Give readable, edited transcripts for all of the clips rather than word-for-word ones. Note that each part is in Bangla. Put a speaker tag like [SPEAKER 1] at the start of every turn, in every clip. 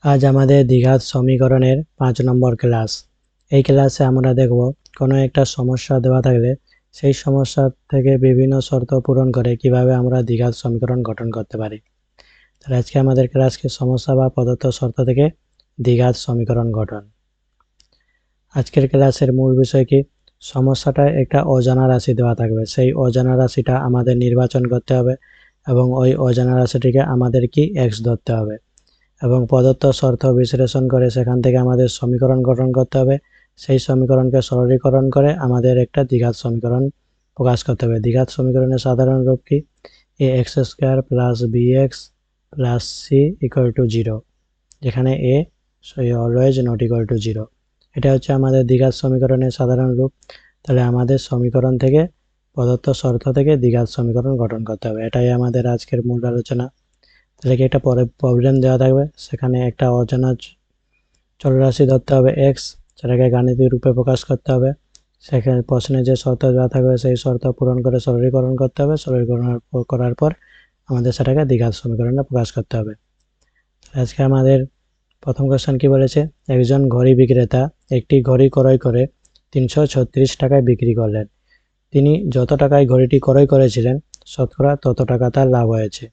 [SPEAKER 1] আজ আমাদের দ্বিঘাত সমীকরণের 5 নম্বর ক্লাস। এই ক্লাসে আমরা দেখব কোনো একটা সমস্যা দেওয়া থাকলে সেই সমস্যা থেকে বিভিন্ন শর্ত পূরণ করে কিভাবে আমরা দ্বিঘাত সমীকরণ গঠন করতে পারি। তাহলে আজকে আমাদের ক্লাসকে সমস্যা বা প্রদত্ত শর্ত থেকে দ্বিঘাত সমীকরণ গঠন। আজকের ক্লাসের মূল বিষয় কি, সমস্যাটায় একটা অজানা রাশি দেওয়া থাকবে, সেই অজানা রাশিটা আমাদের নির্বাচন করতে হবে এবং ওই অজানা রাশিটিকে আমাদের কি এক্স ধরতে হবে এবং প্রদত্ত শর্ত বিশ্লেষণ করে সেখান থেকে আমাদের সমীকরণ গঠন করতে হবে। সেই সমীকরণকে সরলীকরণ করে আমাদের একটা দ্বিঘাত সমীকরণ প্রকাশ করতে হবে। দ্বিঘাত সমীকরণের সাধারণ রূপ কি, a x square plus b x plus c equal to zero, যেখানে a always not equal to zero. এটা হচ্ছে আমাদের দ্বিঘাত সমীকরণের সাধারণ রূপ। তাহলে আমাদের সমীকরণ থেকে প্রদত্ত শর্ত থেকে দ্বিঘাত সমীকরণ গঠন করতে হবে, এটাই আমাদের আজকের মূল আলোচনা। তাহলে কি একটা প্রবলেম দেওয়া থাকবে, সেখানে একটা অজানা চলরাশি ধরতে হবে এক্স, সেটাকে গাণিতিক রূপে প্রকাশ করতে হবে। সেখানে প্রশ্নে যে শর্ত দেওয়া থাকবে সেই শর্ত পূরণ করে সরলীকরণ করতে হবে। সরলীকরণ করার পর আমাদের সেটাকে দ্বিঘাত সমীকরণে প্রকাশ করতে হবে। আজকে আমাদের প্রথম কোশ্চেন কি বলেছে, একজন ঘড়ি বিক্রেতা একটি ঘড়ি ক্রয় করে 336 টাকায় বিক্রি করলেন। তিনি যত টাকায় ঘড়িটি ক্রয় করেছিলেন শতকরা তত টাকা তার লাভ হয়েছে।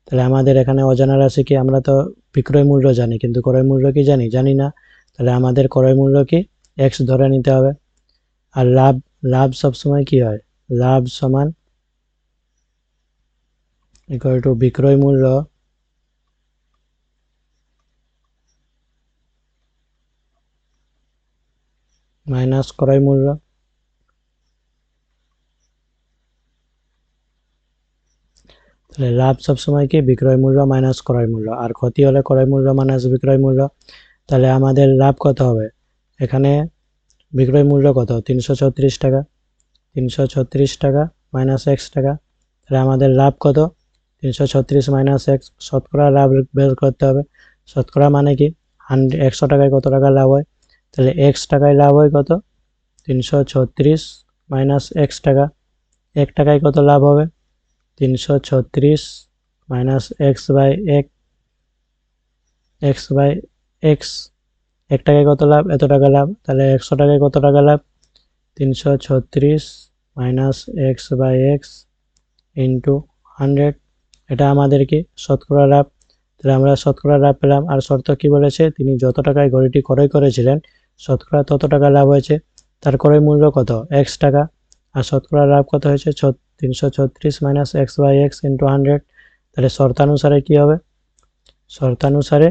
[SPEAKER 1] তাহলে আমাদের এখানে অজানা রাশি কি, আমরা তো বিক্রয় মূল্য জানি কিন্তু ক্রয় মূল্য কি জানি না। তাহলে আমাদের ক্রয় মূল্য কি এক্স ধরে নিতে হবে। আর লাভ, লাভ সবসময় কি হয়, লাভ সমান ইকুয়াল টু বিক্রয় মূল্য মাইনাস ক্রয় মূল্য। তাহলে লাভ সবসময় কি বিক্রয় মূল্য মাইনাস ক্রয় মূল্য, আর ক্ষতি হলে ক্রয় মূল্য মাইনাস বিক্রয় মূল্য। তাহলে আমাদের লাভ কত হবে, এখানে বিক্রয় মূল্য কত 336 টাকা, 336 টাকা মাইনাস এক্স টাকা। তাহলে আমাদের লাভ কত 336 মাইনাস এক্স, শতকরা লাভ বের করতে হবে। শতকরা মানে কি 100 টাকায় কত টাকা লাভ হয়, তাহলে এক্স টাকায় লাভ হয় কত 336 মাইনাস এক্স টাকা। 1 টাকায় কত লাভ হবে 336 minus x by x by x. 1 টাকায় কত লাভ, এত টাকা লাভ। তাহলে 100 টাকায় কত টাকা লাভ 336 minus x by x into 100। এটা আমাদের কি শতকরা লাভ। তাহলে আমরা শতকরা লাভ পেলাম। আর শর্ত কি বলেছে, তিনি যত টাকায় ঘড়িটি ক্রয় করেছিলেন শতকরা তত টাকা লাভ হয়েছে। তার ক্রয় মূল্য কত এক্স টাকা, আর শতকরা লাভ কত হয়েছে 336 minus x by x into 100। তাহলে শর্তানুসারে কি হবে, শর্তানুসারে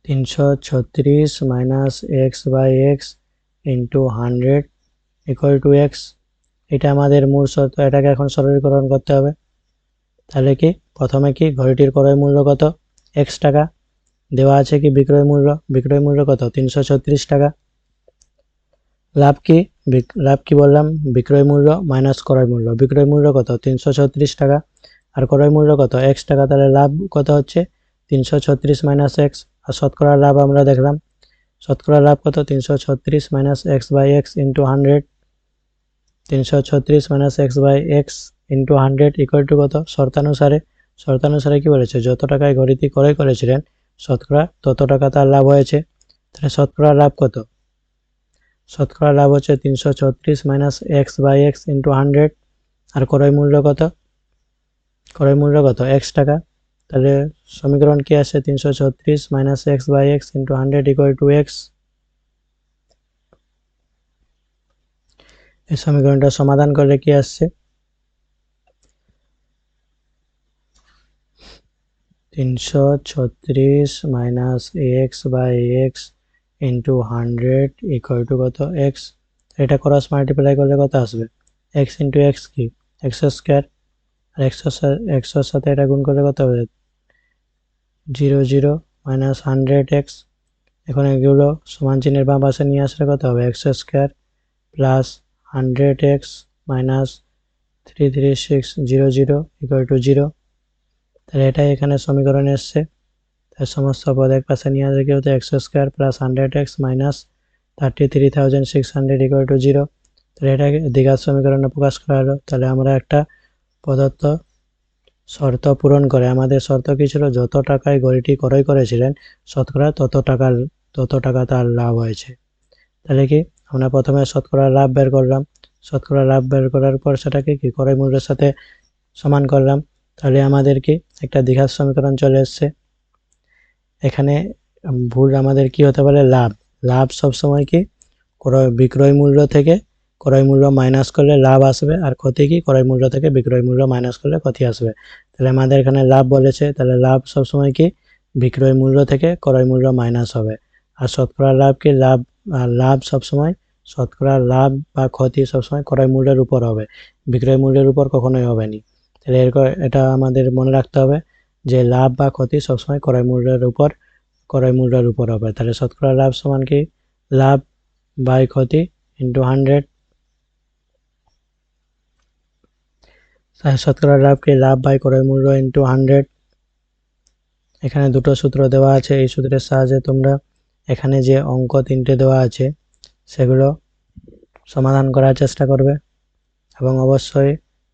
[SPEAKER 1] 336 minus x by x into 100 equal to x. এটা আমাদের মূল শর্ত, এটাকে এখন সরলীকরণ করতে হবে। তাহলে কি প্রথমে কি ঘড়িটির ক্রয় মূল্য কত এক্স টাকা, দেওয়া আছে কি বিক্রয় মূল্য কত 336 টাকা। লাভ কি, লাভ কি বললাম বিক্রয় মূল্য মাইনাস ক্রয় মূল্য, বিক্রয় মূল্য কত 336 টাকা আর ক্রয় মূল্য কত এক্স টাকা। তাহলে লাভ কত হচ্ছে 336 মাইনাস এক্স। আর শতকরা লাভ আমরা দেখলাম, শতকরা লাভ কত 336 minus x by x into 100। 336 minus x by x into 100 equal to কত, শর্তানুসারে, শর্তানুসারে কি বলেছে যত টাকায় ঘড়িটি ক্রয় করেছিলেন শতকরা তত টাকা তার লাভ হয়েছে। তাহলে শতকরা লাভ কত, শতকরা লাভ হচ্ছে 336 minus x by x into 100। আর ক্রয় মূল্য কত, ক্রয় মূল্য কত এক্স টাকা। তাহলে সমীকরণ কি আসে 336 minus x by x into 100 equal to x. এই সমীকরণটা সমাধান করলে কি আসছে 336 minus x by x into 100 equal to কত এক্স। এটা ক্রস মাল্টিপ্লাই করলে কত আসবে, এক্স ইন্টু এক্স কি এক্স স্কোয়ার, আর এক্সের সাথে এটা গুণ করলে কত হবে 0 0 মাইনাস 100 এক্স। এখন এগুলো সমান চিহ্নের বাম পাশে নিয়ে আসলে কত হবে x square plus 100 x minus 336 0 0 equal to 0। তাহলে এটাই এখানে সমীকরণে এসছে। তার সমস্ত পদ এক পাশে নিয়ে আসলে কি হতো x square plus 100 x minus 33,600 equal to 0। তাহলে এটাকে দ্বিঘাত সমীকরণে প্রকাশ করা হলো। তাহলে আমরা একটা প্রদত্ত শর্ত পূরণ করে। আমাদের শর্ত কি ছিল, যত টাকায় ঘড়িটি ক্রয় করেছিলেন শতকরা তত টাকা তার লাভ হয়েছে। তাহলে কি আমরা প্রথমে শতকরা লাভ বের করলাম, শতকরা লাভ বের করার পর সেটাকে কি ক্রয় মূল্যের সাথে সমান করলাম। তাহলে আমাদের কি একটা দ্বিঘাত সমীকরণ চলে এসছে। এখানে ভুল আমাদের কি হতে পারে, লাভ। লাভ সবসময় কি বিক্রয় মূল্য থেকে ক্রয় মূল্য মাইনাস করলে লাভ আসবে, আর ক্ষতি কি ক্রয় মূল্য থেকে বিক্রয় মূল্য মাইনাস করলে ক্ষতি আসবে। তাহলে আমাদের এখানে লাভ বলেছে, তাহলে লাভ সবসময় কি বিক্রয় মূল্য থেকে ক্রয় মূল্য মাইনাস হবে। আর শতকরা লাভ কি লাভ সবসময় শতকরা লাভ বা ক্ষতি সবসময় ক্রয় মূল্যের উপর হবে, বিক্রয় মূল্যের উপর কখনোই হবে না। তাহলে এটা আমাদের মনে রাখতে হবে যে লাভ বা ক্ষতি সবসময় ক্রয় মূল্যের উপর হবে। তাহলে শতকরা লাভ সমান কি লাভ বাই ক্ষতি ইন্টু 100। শতকরা লাভ কি লাভ বাই ক্রয় মূল্য ইন্টু 100। এখানে দুটো সূত্র দেওয়া আছে, এই সূত্রের সাহায্যে তোমরা এখানে যে অঙ্ক তিনটে দেওয়া আছে সেগুলো সমাধান করার চেষ্টা করবে, এবং অবশ্যই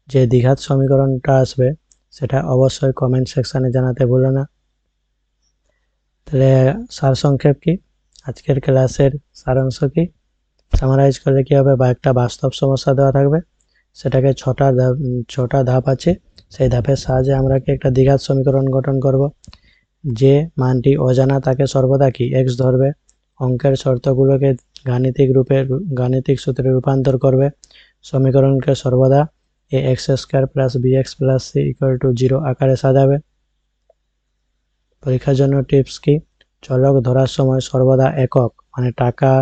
[SPEAKER 1] যে দ্বিঘাত সমীকরণটা আসবে সেটা অবশ্যই কমেন্ট সেকশানে জানাতে ভুলো না। তাহলে সারসংক্ষেপ কি, আজকের ক্লাসের সারাংশ কি, সামারাইজ করলে কি হবে, বা একটা বাস্তব সমস্যা দেওয়া থাকবে, সেটাকে ছটা ধাপ আছে, সেই ধাপের সাহায্যে আমরা কি একটা দ্বিঘাত সমীকরণ গঠন করব। যে মানটি অজানা তাকে সর্বদা কি এক্স ধরবে, অঙ্কের শর্তগুলোকে গাণিতিক সূত্রে রূপান্তর করবে, সমীকরণকে সর্বদা a x square plus b x plus c equal to 0 আকারে সাজাবে। পরীক্ষার জন্য টিপস কি, চলক ধরার সময় সর্বদা একক মানে টাকা,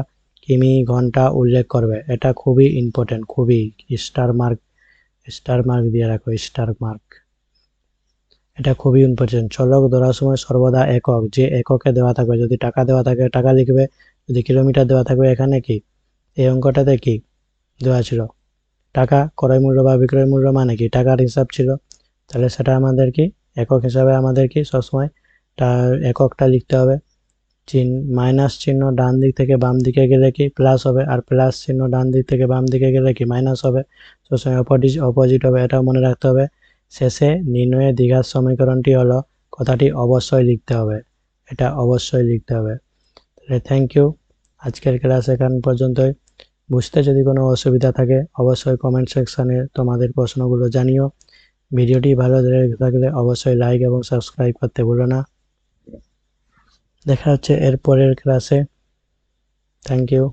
[SPEAKER 1] কিমি, ঘন্টা উল্লেখ করবে। এটা খুবই ইম্পর্টেন্ট, খুবই স্টার মার্ক দিয়ে রাখো, স্টার মার্ক। এটা খুবই ইম্পর্টেন্ট। চলক ধরার সময় সর্বদা একক, যে এককে দেওয়া থাকবে, যদি টাকা দেওয়া থাকে টাকা লিখবে, যদি কিলোমিটার দেওয়া থাকবে, এখানে কি এই অঙ্কটাতে কি দেওয়া ছিল টাকা, ক্রয় মূল্য বা বিক্রয় মূল্য মানে কি টাকার হিসাব ছিল, তাহলে সেটা আমাদের কি একক হিসাবে আমাদের কি সবসময় এককটা লিখতে হবে। মাইনাস চিহ্ন ডান দিক থেকে বাম দিকে গেলে কি প্লাস হবে, আর প্লাস চিহ্ন ডান দিক থেকে বাম দিকে গেলে কি মাইনাস হবে, সবসময় অপোজিট হবে, এটাও মনে রাখতে হবে। শেষে নির্ণয়ের দ্বিঘাত সমীকরণটি হলো কথাটি অবশ্যই লিখতে হবে, এটা অবশ্যই লিখতে হবে। তাহলে থ্যাংক ইউ, আজকের ক্লাস এখান পর্যন্তই। বুঝতে যদি কোনো অসুবিধা থাকে অবশ্যই কমেন্ট সেকশানে তোমাদের প্রশ্নগুলো জানিও। ভিডিওটি ভালো লেগে থাকলে অবশ্যই লাইক এবং সাবস্ক্রাইব করতে ভুলো না। দেখা হচ্ছে এর পরের ক্লাসে। Thank you.